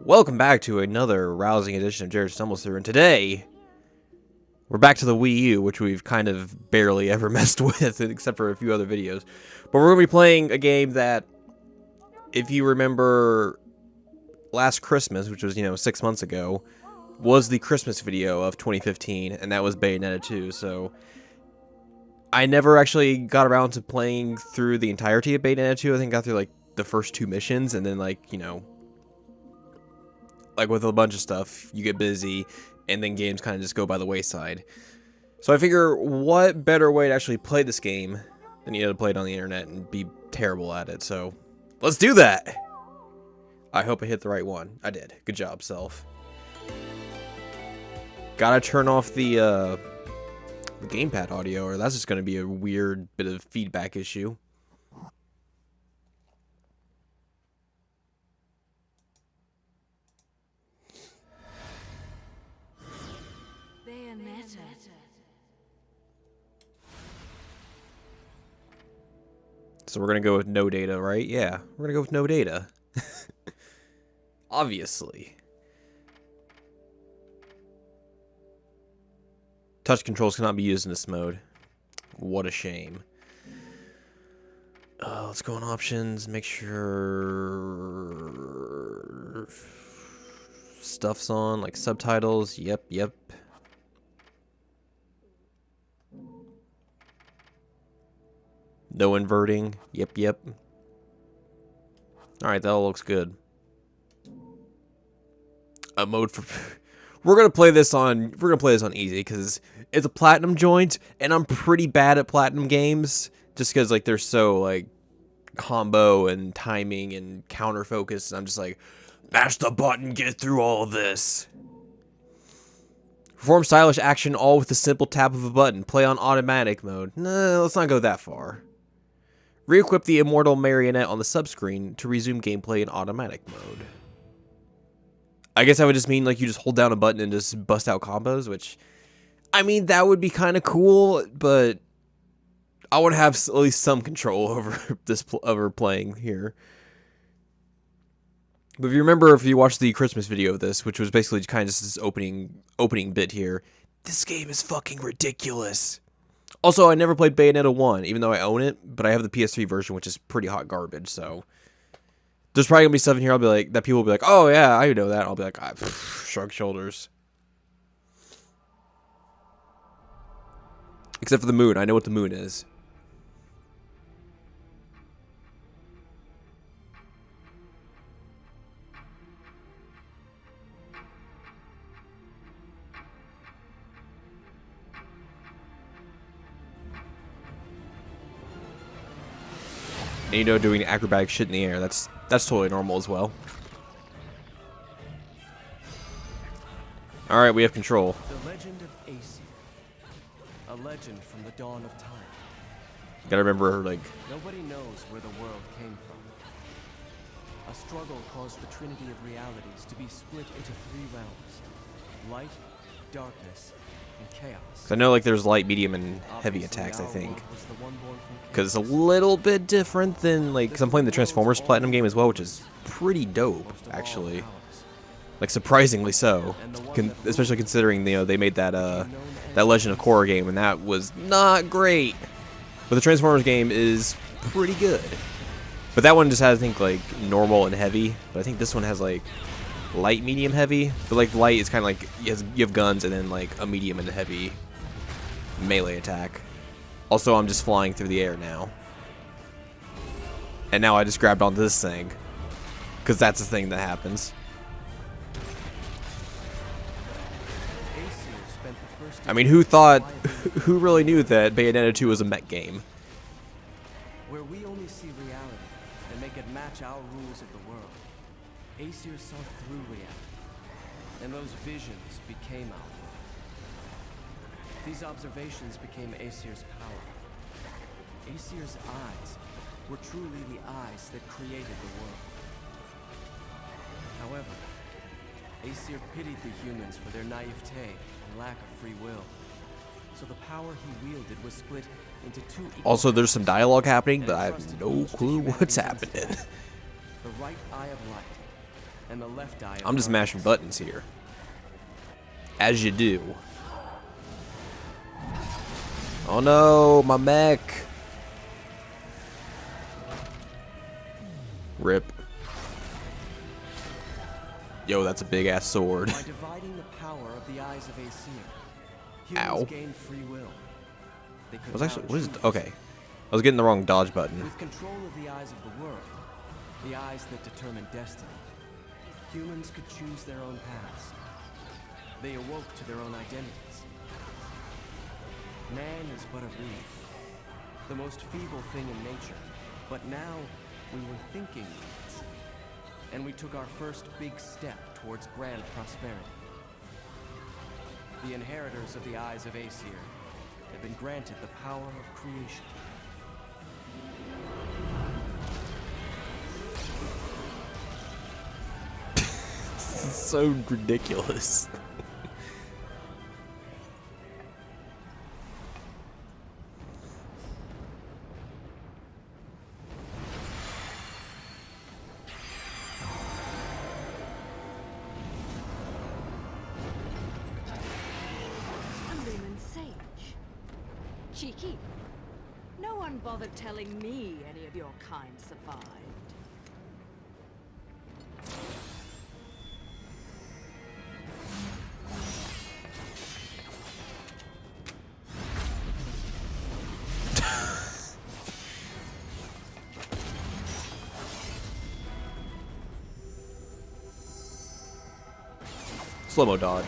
Welcome back to another rousing edition of Jared Stumbles Through, and today we're back to the Wii U, which we've kind of barely ever messed with, except for a few other videos. But we're going to be playing a game that, if you remember last Christmas, which was, 6 months ago, was the Christmas video of 2015, and that was Bayonetta 2, so I never actually got around to playing through the entirety of Bayonetta 2. I think I got through, the first 2 missions, and then, with a bunch of stuff, you get busy, and then games kind of just go by the wayside. So I figure, what better way to actually play this game than to play it on the internet and be terrible at it. So, let's do that! I hope I hit the right one. I did. Good job, self. Gotta turn off the gamepad audio, or that's just gonna be a weird bit of feedback issue. Bayonetta. So we're gonna go with no data, right? Yeah, we're gonna go with no data. Obviously. Touch controls cannot be used in this mode. What a shame. Let's go in options, make sure stuff's on, like subtitles. Yep. No inverting. Yep. Alright, that all looks good. A mode for we're gonna play this on easy because it's a platinum joint, and I'm pretty bad at platinum games just because they're so combo and timing and counter focus, and I'm just mash the button, get through all of this. Perform stylish action all with a simple tap of a button. Play on automatic mode. No, let's not go that far. Re-equip the immortal Marionette on the subscreen to resume gameplay in automatic mode. I guess that would just mean you just hold down a button and just bust out combos, which, I mean, that would be kind of cool, but I would have at least some control over over playing here. But if you watched the Christmas video of this, which was basically kind of just this opening bit here, this game is fucking ridiculous. Also, I never played Bayonetta 1, even though I own it, but I have the PS3 version, which is pretty hot garbage, so there's probably gonna be stuff in here that people will be like, oh yeah, I know that. I'll be like, shrug shoulders. Except for the moon. I know what the moon is. And doing acrobatic shit in the air, that's totally normal as well. Alright, we have control. The legend of Aesir. A legend from the dawn of time. Gotta remember, nobody knows where the world came from. A struggle caused the trinity of realities to be split into 3 realms. Light, darkness, and chaos. I know there's light, medium, and heavy attacks, I think. Because it's a little bit different than, because I'm playing the Transformers Platinum game as well, which is pretty dope, actually. Surprisingly so. Especially considering, they made that Legend of Korra game, and that was not great. But the Transformers game is pretty good. But that one just has, I think, normal and heavy. But I think this one has, light, medium, heavy. But, light is kind of you have guns and then, a medium and a heavy melee attack. Also, I'm just flying through the air now. And now I just grabbed onto this thing. Because that's the thing that happens. I mean, who really knew that Bayonetta 2 was a mech game? Where we only see reality and make it match our rules of the world. Aesir saw through reality, and those visions became our world. These observations became Aesir's power. Aesir's eyes were truly the eyes that created the world. However, Aesir pitied the humans for their naivete and lack of free will. So the power he wielded was split into 2 equal Also, there's some dialogue happening, but I have no clue what's happening. The right eye of light and the left eye. I'm just mashing buttons here. As you do. Oh no, my mech. Rip. Yo, that's a big ass sword. By dividing the power of the eyes of Aesir, Ow. humans gained free will. They could Was actually now what is choose. it? Okay. I was getting the wrong dodge button. With control of the eyes of the world, the eyes that determine destiny, humans could choose their own paths. They awoke to their own identities. Man is but a reed, the most feeble thing in nature. But now we were thinking reeds, and we took our first big step towards grand prosperity. The inheritors of the eyes of Aesir have been granted the power of creation. This is so ridiculous. A lumen sage. Cheeky. No one bothered telling me any of your kind survived. Slow-mo dodge.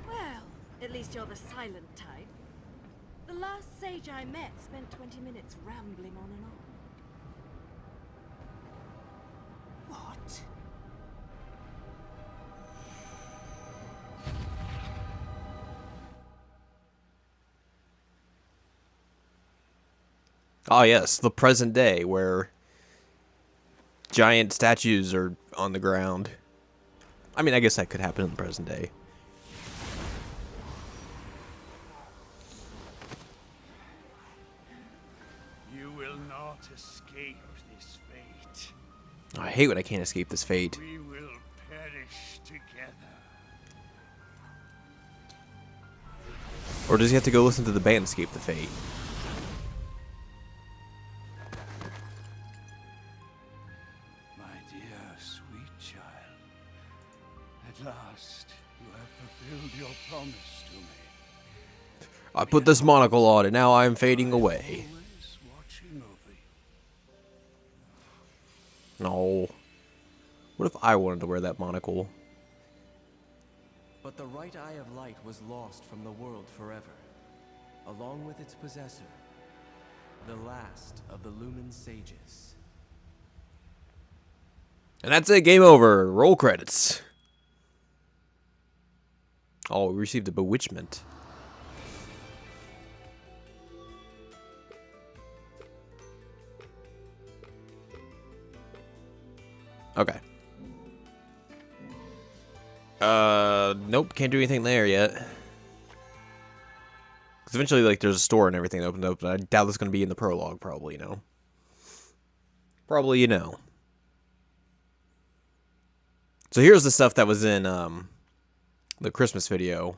Well, at least you're the silent type. The last sage I met spent 20 minutes rambling on and on. What? Ah, yes, the present day where giant statues are on the ground. I mean, I guess that could happen in the present day. You will not escape this fate. I hate when I can't escape this fate. We will perish together. Or does he have to go listen to the band to escape the fate? My dear, sweet child. At last, you have fulfilled your promise to me. I put this monocle on and now I'm fading away. Always watching over you. No. What if I wanted to wear that monocle? But the right eye of light was lost from the world forever, along with its possessor, the last of the Lumen Sages. And that's it, game over. Roll credits. Oh, we received a bewitchment. Okay. Nope, can't do anything there yet. Because eventually, like, there's a store and everything that opened up, but I doubt it's going to be in the prologue, probably, you know. Probably, you know. So here's the stuff that was in, the Christmas video.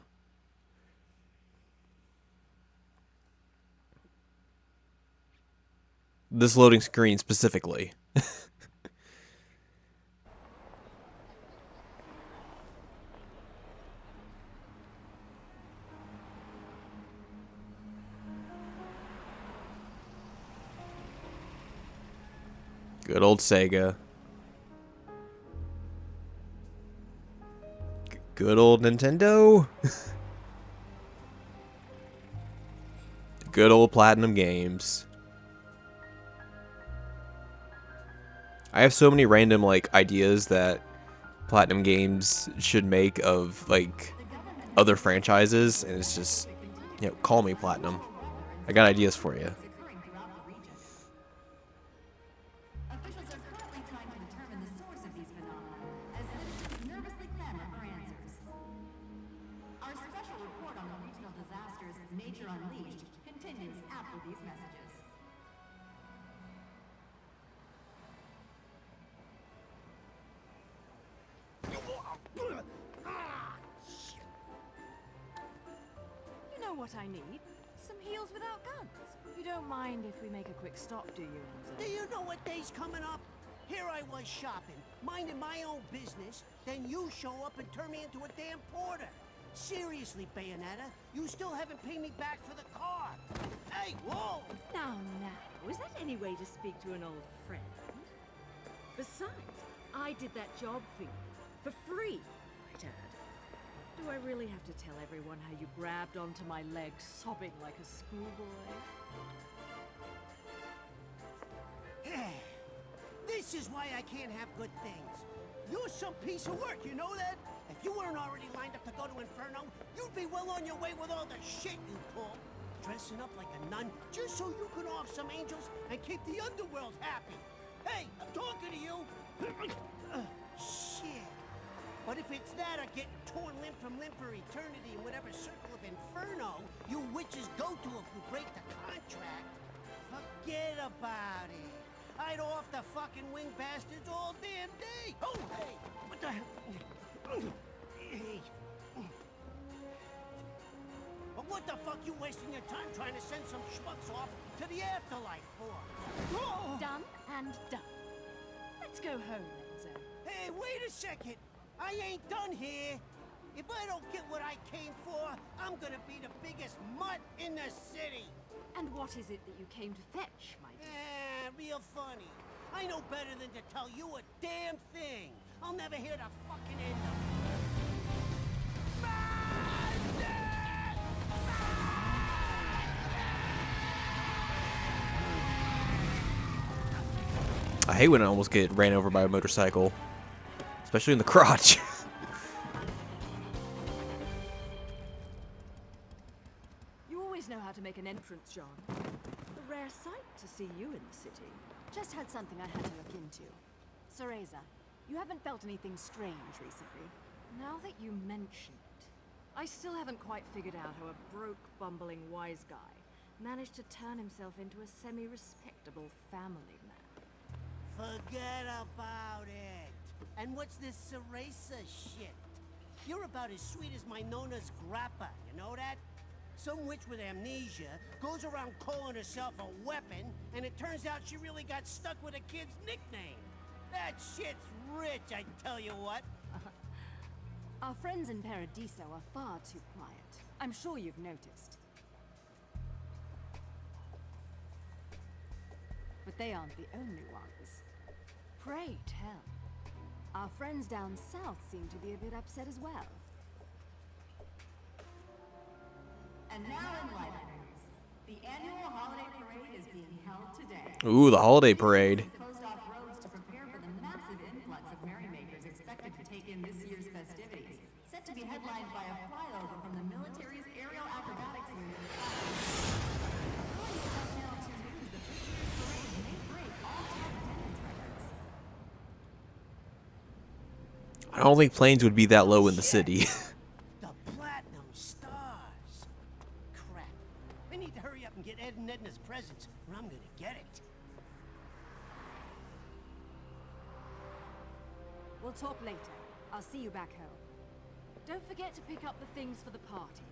This loading screen specifically. Good old Sega. Good old Nintendo. Good old Platinum Games. I have so many random, like, ideas that Platinum Games should make of, like, other franchises, and it's just, you know, call me Platinum. I got ideas for you. Officials are currently trying to determine the source of these phenomena, as citizens nervously clamor for answers. Our special report on the regional disasters, Nature Unleashed, continues after these messages. know what I need. Some heels without guns. You don't mind if we make a quick stop, do you, Do Enzo? you know what day's coming up? Here I was shopping, minding my own business, then you show up and turn me into a damn porter. Seriously, Bayonetta, you still haven't paid me back for the car. Hey, whoa! Now, is that any way to speak to an old friend? Besides, I did that job for you. For free, might add. Do I really have to tell everyone how you grabbed onto my leg, sobbing like a schoolboy? This is why I can't have good things. You're some piece of work, you know that? If you weren't already lined up to go to Inferno, you'd be well on your way with all the shit you pull. Dressing up like a nun just so you can off some angels and keep the underworld happy. Hey, I'm talking to you. Shit. But if it's that or getting torn limb from limb for eternity in whatever circle of Inferno you witches go to if you break the contract, forget about it. I'd off the fucking wing bastards all damn day. Oh, hey, what the hell? Hey. But what the fuck you wasting your time trying to send some schmucks off to the afterlife for? Oh. Done and done. Let's go home, Enzo. Hey, wait a second. I ain't done here. If I don't get what I came for, I'm gonna be the biggest mutt in the city. And what is it that you came to fetch, my dear? Real funny. I know better than to tell you a damn thing. I'll never hear the fucking end of it. I hate when I almost get ran over by a motorcycle, especially in the crotch. You always know how to make an entrance, John. A rare sight to see you in the city. Just had something I had to look into. Cereza, you haven't felt anything strange recently? Now that you mention it, I still haven't quite figured out how a broke, bumbling wise guy managed to turn himself into a semi-respectable family man. Forget about it. And what's this Cereza shit? You're about as sweet as my Nona's grappa, you know that? Some witch with amnesia goes around calling herself a weapon, and it turns out she really got stuck with a kid's nickname. That shit's rich, I tell you what. Our friends in Paradiso are far too quiet. I'm sure you've noticed. But they aren't the only ones. Pray tell. Our friends down south seem to be a bit upset as well. And now in life news, the annual holiday parade is being held today. Ooh, the holiday parade. Closed off roads to prepare for the massive influx of merrymakers expected to take in this year's festivities. Set to be headlined by a flyover from the military's aerial acrobatics unit. According to Channel 2 News, the 50th parade may break all-time attendance records. I don't think planes would be that low in the city. The platinum stars. Crap. I need to hurry up and get Ed and Edna's presents, or I'm gonna get it. We'll talk later. I'll see you back home. Don't forget to pick up the things for the party.